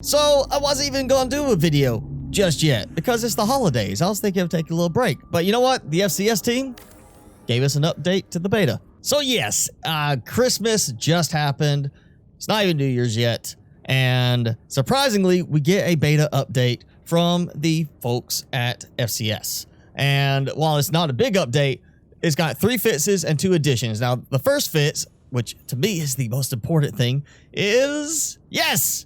So I wasn't even gonna do a video just yet because it's the holidays. I was thinking of taking a little break, but you know what? The FCS team gave us an update to the beta. So yes, Christmas just happened. It's not even New Year's yet. And surprisingly, we get a beta update from the folks at FCS. And while it's not a big update, it's got 3 fixes and 2 additions. Now, the first fix, which to me is the most important thing, is yes!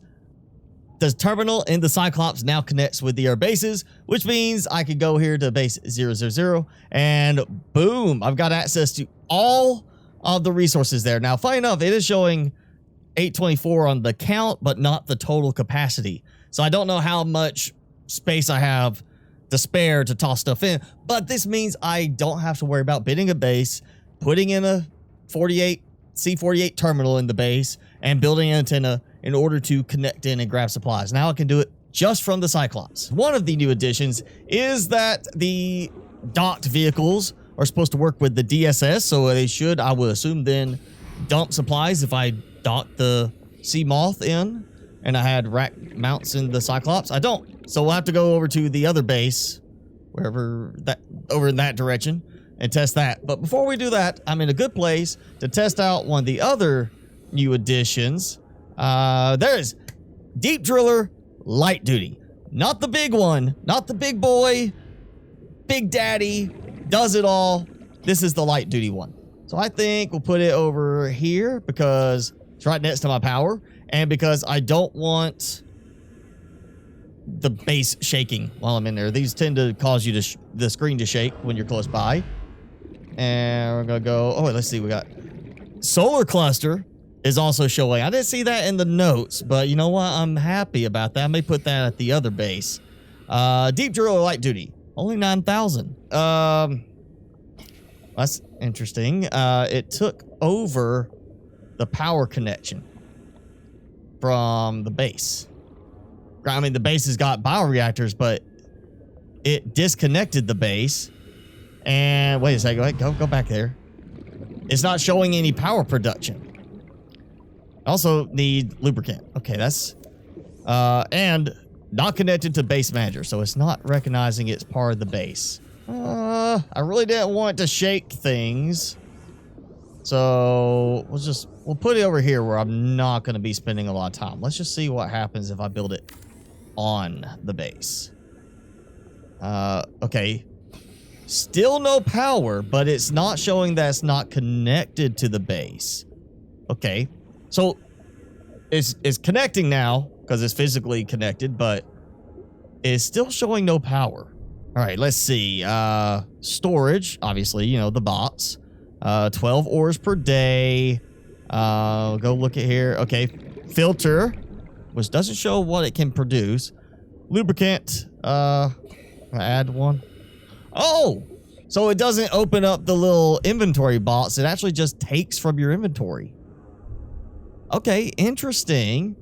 The terminal in the Cyclops now connects with the air bases, which means I could go here to base 000 and boom, I've got access to all of the resources there. Now, funny enough, it is showing 824 on the count, but not the total capacity. So I don't know how much space I have to spare to toss stuff in, but this means I don't have to worry about bidding a base, putting in a C48 terminal in the base, and building an antenna in order to connect in and grab supplies. Now I can do it just from the Cyclops. One of the new additions is that the docked vehicles are supposed to work with the DSS, so they should, I would assume, then dump supplies if I dock the Sea Moth in and I had rack mounts in the Cyclops. I don't. So we'll have to go over to the other base, wherever that, over in that direction, and test that. But before we do that, I'm in a good place to test out one of the other new additions. There's Deep Driller Light Duty. Not the big one, not the big boy, Big Daddy, does it all. This is the light duty one. So I think we'll put it over here because it's right next to my power, and because I don't want the base shaking while I'm in there. These tend to cause you to the screen to shake when you're close by. And we're gonna go, oh, let's see, we got solar cluster is also showing. I didn't see that in the notes, but you know what? I'm happy about that. I may put that at the other base. Deep Driller Light Duty, only 9,000. That's interesting. It took over the power connection from the base. I mean, the base has got bioreactors, but it disconnected the base. And wait a second, go back there. It's not showing any power production. Also need lubricant. Okay, that's and not connected to base manager, so it's not recognizing it's part of the base. I really didn't want to shake things, so we'll put it over here where I'm not going to be spending a lot of time. Let's just see what happens if I build it on the base. Okay, still no power, but it's not showing that it's not connected to the base. Okay, so it's connecting now because it's physically connected, but it's still showing no power. All right, let's see. Storage, obviously, you know, the bots. 12 ores per day. Go look at here. Okay, filter, which doesn't show what it can produce. Lubricant, add one. Oh, so it doesn't open up the little inventory box. It actually just takes from your inventory. Okay, interesting.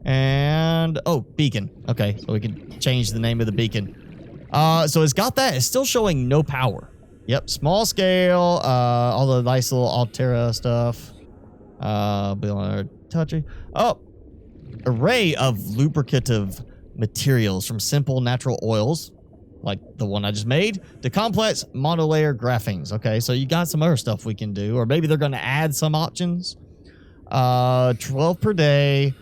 And, oh, beacon. Okay, so we can change the name of the beacon. So it's got that. It's still showing no power. Yep, small scale, all the nice little Altera stuff. Touchy. Oh, array of lubricative materials from simple natural oils, like the one I just made, to complex monolayer graphenes. Okay, so you got some other stuff we can do, or maybe they're going to add some options. 12 per day.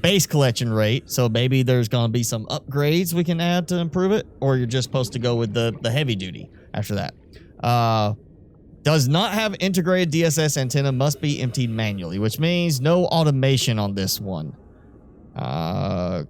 Base collection rate, so maybe there's going to be some upgrades we can add to improve it, or you're just supposed to go with the heavy duty after that. Does not have integrated DSS antenna, must be emptied manually, which means no automation on this one. Power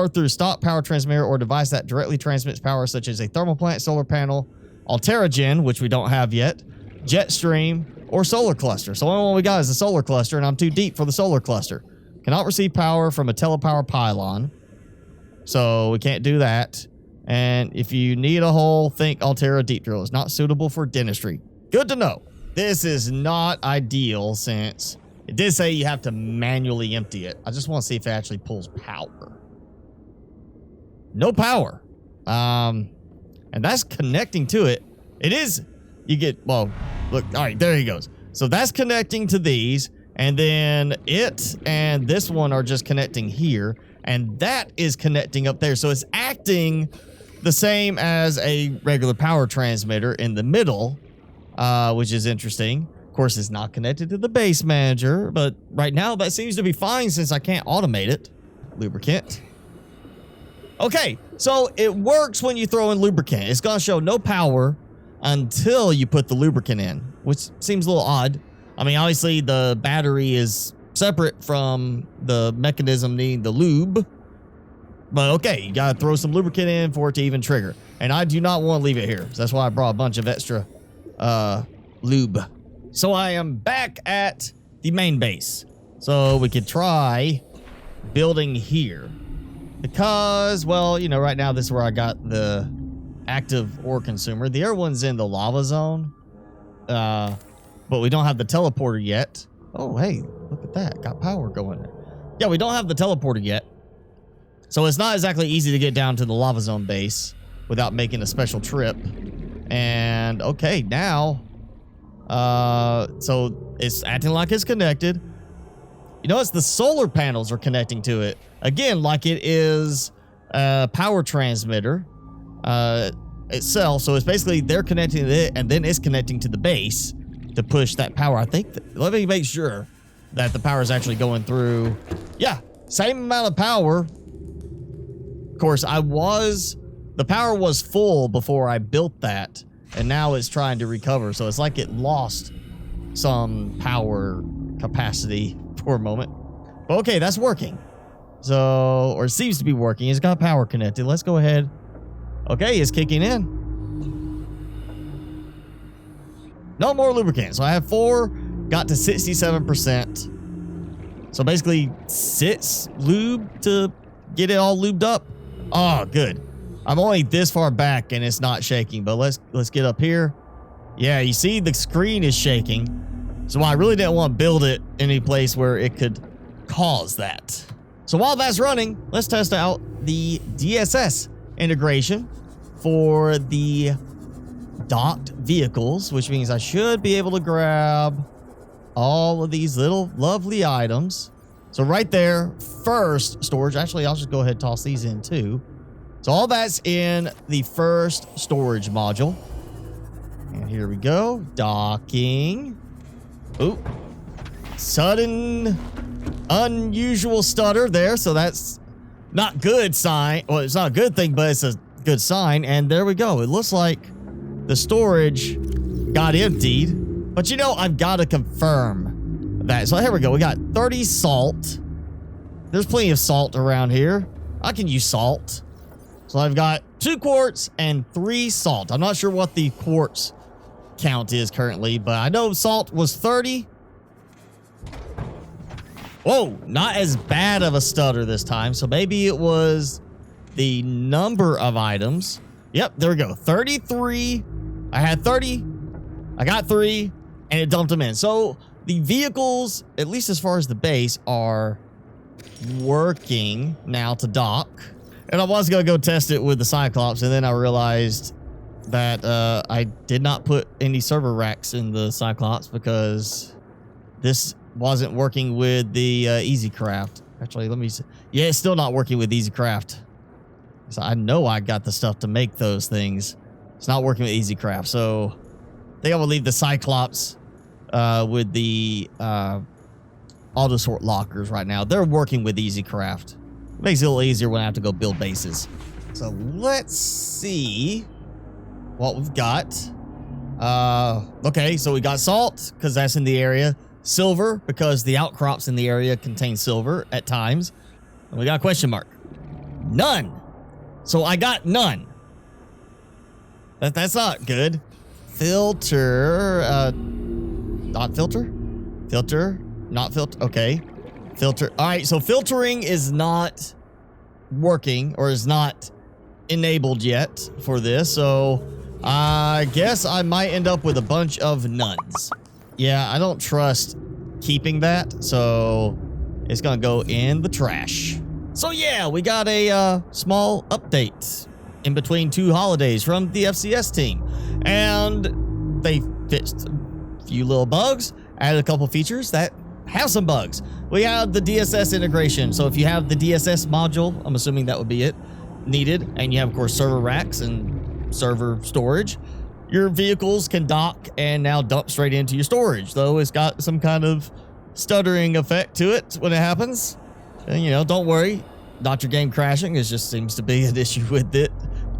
through stock power transmitter or device that directly transmits power, such as a thermal plant, solar panel, Alteragen, which we don't have yet, jet stream, or solar cluster. So the only one we got is the solar cluster, and I'm too deep for the solar cluster. Cannot receive power from a telepower pylon, so we can't do that. And if you need a hole, think Altera Deep Drill. Is not suitable for dentistry. Good to know. This is not ideal since it did say you have to manually empty it. I just want to see if it actually pulls power. No power. And that's connecting to it. It is, you get, well, look, all right, there he goes. So that's connecting to these. And then it and this one are just connecting here. And that is connecting up there. So it's acting the same as a regular power transmitter in the middle, which is interesting. Of course, it's not connected to the base manager, but right now that seems to be fine since I can't automate it. Lubricant. Okay, so it works when you throw in lubricant. It's going to show no power until you put the lubricant in, which seems a little odd. I mean, obviously the battery is separate from the mechanism needing the lube. But okay, you got to throw some lubricant in for it to even trigger. And I do not want to leave it here. So that's why I brought a bunch of extra lube. So I am back at the main base. So we could try building here. Because, well, you know, right now this is where I got the active ore consumer. The other one's in the lava zone. But we don't have the teleporter yet. Oh, hey, look at that. Got power going. Yeah, we don't have the teleporter yet. So it's not exactly easy to get down to the lava zone base without making a special trip. And okay, now, so it's acting like it's connected. You notice the solar panels are connecting to it. Again, like it is a power transmitter itself. So it's basically they're connecting to it and then it's connecting to the base to push that power. I think, let me make sure that the power is actually going through. Yeah, same amount of power. Of course, the power was full before I built that, and now it's trying to recover. So it's like it lost some power capacity for a moment. But okay, that's working. So, or it seems to be working. It's got power connected. Let's go ahead. Okay, it's kicking in. No more lubricant. So I have 4, got to 67%. So basically 6 lube to get it all lubed up. Oh, good. I'm only this far back and it's not shaking, but let's get up here. Yeah, you see the screen is shaking. So I really didn't want to build it any place where it could cause that. So while that's running, let's test out the DSS integration for the docked vehicles, which means I should be able to grab all of these little lovely items. So right there, first storage. Actually, I'll just go ahead and toss these in too. So all that's in the first storage module. And here we go. Docking. Ooh. Sudden, unusual stutter there. So that's not good sign. Well, it's not a good thing, but it's a good sign. And there we go. It looks like the storage got emptied. But you know, I've got to confirm that. So here we go. We got 30 salt. There's plenty of salt around here. I can use salt. So I've got 2 quartz and 3 salt. I'm not sure what the quartz count is currently, but I know salt was 30. Whoa, not as bad of a stutter this time. So maybe it was the number of items. Yep, there we go. 33. I had 30. I got 3, and it dumped them in. So the vehicles, at least as far as the base, are working now to dock. And I was going to go test it with the Cyclops, and then I realized that I did not put any server racks in the Cyclops because this wasn't working with the EasyCraft. Actually, let me see. Yeah, it's still not working with EasyCraft. So I know I got the stuff to make those things. It's not working with EasyCraft. So I think I will leave the Cyclops with the auto sort lockers right now. They're working with EasyCraft. Makes it a little easier when I have to go build bases. So let's see what we've got. Okay, so we got salt because that's in the area. Silver because the outcrops in the area contain silver at times. And we got a question mark. None. So I got none. That's not good. Filter. Not filter? Filter. Not filter. Okay. Filter. All right, so filtering is not working or is not enabled yet for this. So I guess I might end up with a bunch of nuns. Yeah, I don't trust keeping that. So it's going to go in the trash. So yeah, we got a small update in between 2 holidays from the FCS team. And they fixed a few little bugs, added a couple features that have some bugs. We have the DSS integration. So if you have the DSS module, I'm assuming that would be it, needed, and you have, of course, server racks and server storage, your vehicles can dock and now dump straight into your storage, though it's got some kind of stuttering effect to it when it happens. And, you know, don't worry, not your game crashing. It just seems to be an issue with it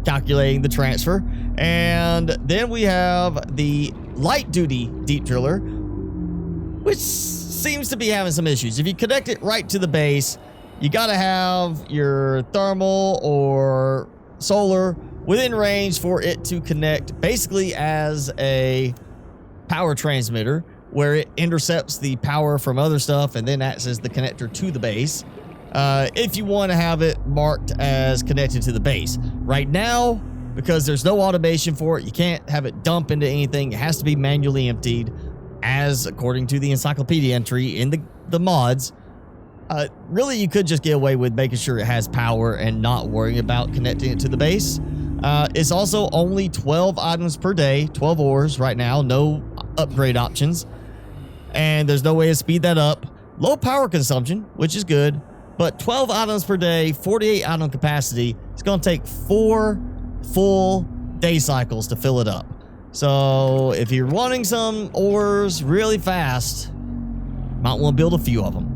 calculating the transfer. And then we have the light duty deep driller, which seems to be having some issues. If you connect it right to the base, you got to have your thermal or solar within range for it to connect basically as a power transmitter, where it intercepts the power from other stuff and then acts as the connector to the base. If you want to have it marked as connected to the base. Right now, because there's no automation for it, you can't have it dump into anything. It has to be manually emptied, as according to the encyclopedia entry in the mods. Really, you could just get away with making sure it has power and not worrying about connecting it to the base. It's also only 12 items per day, 12 ores right now, no upgrade options. And there's no way to speed that up. Low power consumption, which is good, but 12 items per day, 48 item capacity. It's going to take 4 full day cycles to fill it up. So if you're wanting some ores really fast, might want to build a few of them.